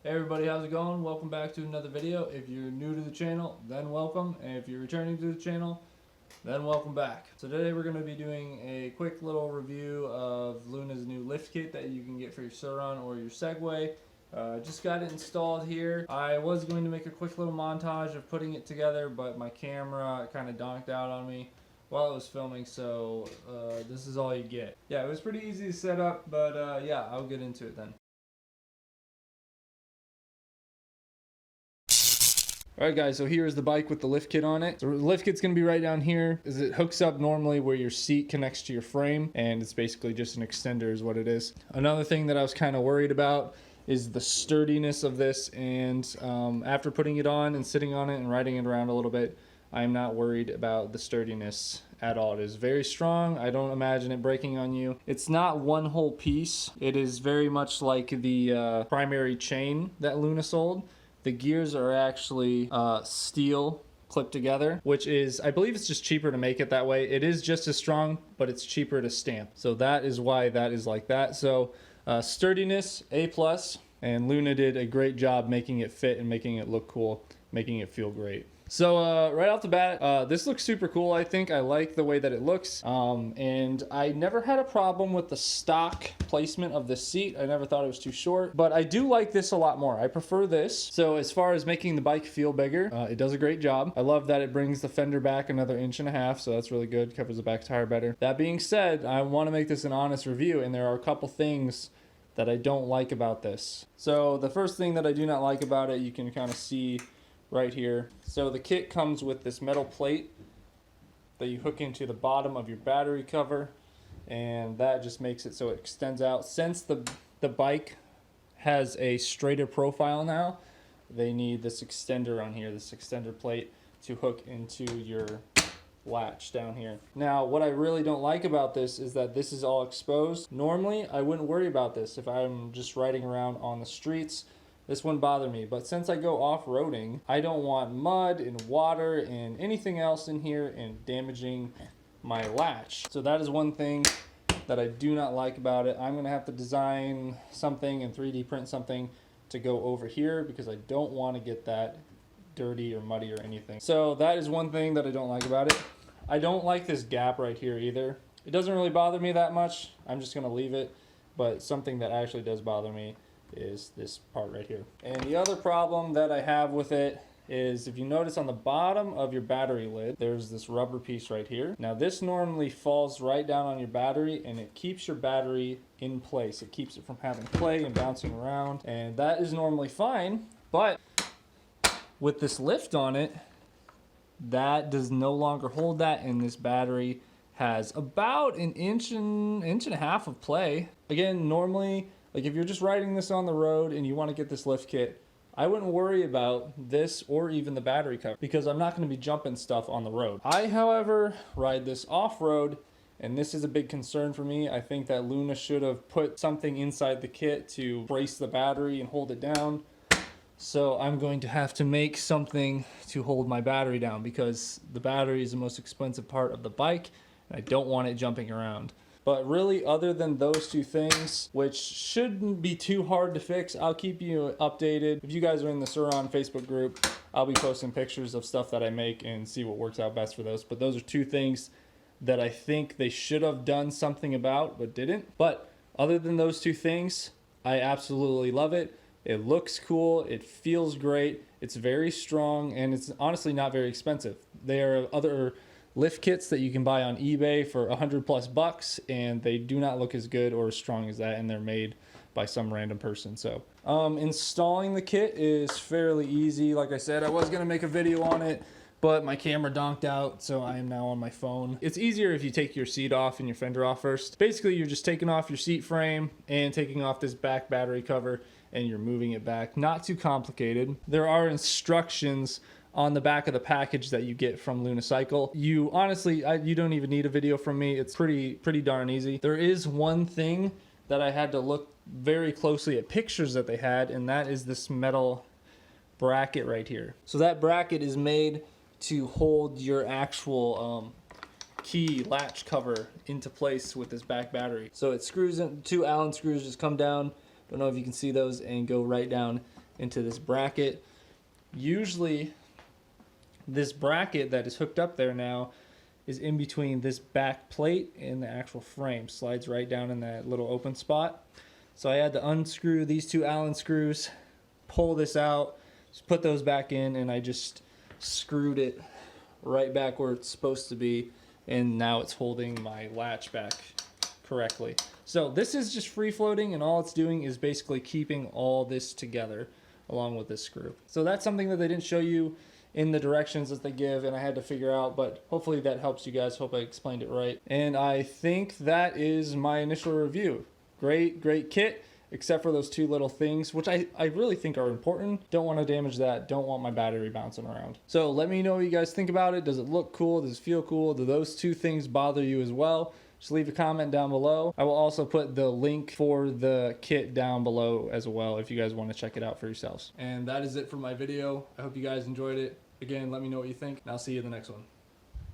Hey everybody, how's it going? Welcome back to another video. If you're new to the channel, then welcome. And if you're returning to the channel, then welcome back. So today we're going to be doing a quick little review of Luna's new lift kit that you can get for your Sur-ron or your Segway. Just got it installed here. I was going to make a quick little montage of putting it together, but my camera kind of donked out on me while I was filming, so this is all you get. Yeah, it was pretty easy to set up, but yeah, I'll get into it then. Alright guys, so here's the bike with the lift kit on it. So the lift kit's going to be right down here. It hooks up normally where your seat connects to your frame, and it's basically just an extender is what it is. Another thing that I was kind of worried about is the sturdiness of this, and after putting it on and sitting on it and riding it around a little bit, I'm not worried about the sturdiness at all. It is very strong. I don't imagine it breaking on you. It's not one whole piece. It is very much like the primary chain that Luna sold. The gears are actually steel clipped together, which is, I believe it's just cheaper to make it that way. It is just as strong, but it's cheaper to stamp. So that is why that is like that. So sturdiness, A+, and Luna did a great job making it fit and making it look cool, making it feel great. So right off the bat, this looks super cool. I think I like the way that it looks, and I never had a problem with the stock placement of the seat. I never thought it was too short, but I do like this a lot more. I prefer this. So as far as making the bike feel bigger, it does a great job. I love that it brings the fender back another 1.5 inches, so that's really good. Covers the back tire better. That being said, I want to make this an honest review, and there are a couple things that I don't like about this. So the first thing that I do not like about it, you can kind of see right here. So the kit comes with this metal plate that you hook into the bottom of your battery cover, and that just makes it so it extends out. Since the bike has a straighter profile now, they need this extender on here, this extender plate, to hook into your latch down here. Now, what I really don't like about this is that this is all exposed. Normally, I wouldn't worry about this if I'm just riding around on the streets. This wouldn't bother me, but since I go off-roading, I don't want mud and water and anything else in here and damaging my latch. So that is one thing that I do not like about it. I'm gonna have to design something and 3D print something to go over here because I don't want to get that dirty or muddy or anything. So that is one thing that I don't like about it. I don't like this gap right here either. It doesn't really bother me that much. I'm just gonna leave it, but something that actually does bother me is this part right here. And the other problem that I have with it is, if you notice on the bottom of your battery lid, there's this rubber piece right here. Now this normally falls right down on your battery, and it keeps your battery in place. It keeps it from having play and bouncing around, and that is normally fine, but with this lift on it, that does no longer hold that, and this battery has about an inch and a half of play. Again, normally, like if you're just riding this on the road and you want to get this lift kit, I wouldn't worry about this or even the battery cover because I'm not going to be jumping stuff on the road. I, however, ride this off-road, and this is a big concern for me. I think that Luna should have put something inside the kit to brace the battery and hold it down. So I'm going to have to make something to hold my battery down because the battery is the most expensive part of the bike, and I don't want it jumping around. But really, other than those two things, which shouldn't be too hard to fix, I'll keep you updated. If you guys are in the Sur-ron Facebook group, I'll be posting pictures of stuff that I make and see what works out best for those. But those are two things that I think they should have done something about, but didn't. But other than those two things, I absolutely love it. It looks cool, it feels great, it's very strong, and it's honestly not very expensive. There are other lift kits that you can buy on eBay for $100+ and they do not look as good or as strong as that, and they're made by some random person. So installing the kit is fairly easy. Like I said, I was gonna make a video on it, but my camera donked out, so I am now on my phone. It's easier if you take your seat off and your fender off first. Basically, you're just taking off your seat frame and taking off this back battery cover, and you're moving it back. Not too complicated. There are instructions on the back of the package that you get from Luna-Cycle. You honestly, you don't even need a video from me. It's pretty darn easy. There is one thing that I had to look very closely at pictures that they had, and that is this metal bracket right here. So that bracket is made to hold your actual key latch cover into place with this back battery. So it screws in, two Allen screws just come down, don't know if you can see those, and go right down into this bracket. Usually this bracket that is hooked up there now is in between this back plate and the actual frame. Slides right down in that little open spot. So I had to unscrew these two Allen screws, pull this out, just put those back in, and I just screwed it right back where it's supposed to be, and now it's holding my latch back correctly. So this is just free floating, and all it's doing is basically keeping all this together along with this screw. So that's something that they didn't show you in the directions that they give, and I had to figure out, but hopefully that helps you guys. Hope I explained it right. And I think that is my initial review. Great kit, except for those two little things, which I really think are important. Don't want to damage that. Don't want my battery bouncing around. So let me know what you guys think about it. Does it look cool? Does it feel cool? Do those two things bother you as well? Just leave a comment down below. I will also put the link for the kit down below as well if you guys want to check it out for yourselves. And that is it for my video. I hope you guys enjoyed it. Again, let me know what you think, and I'll see you in the next one.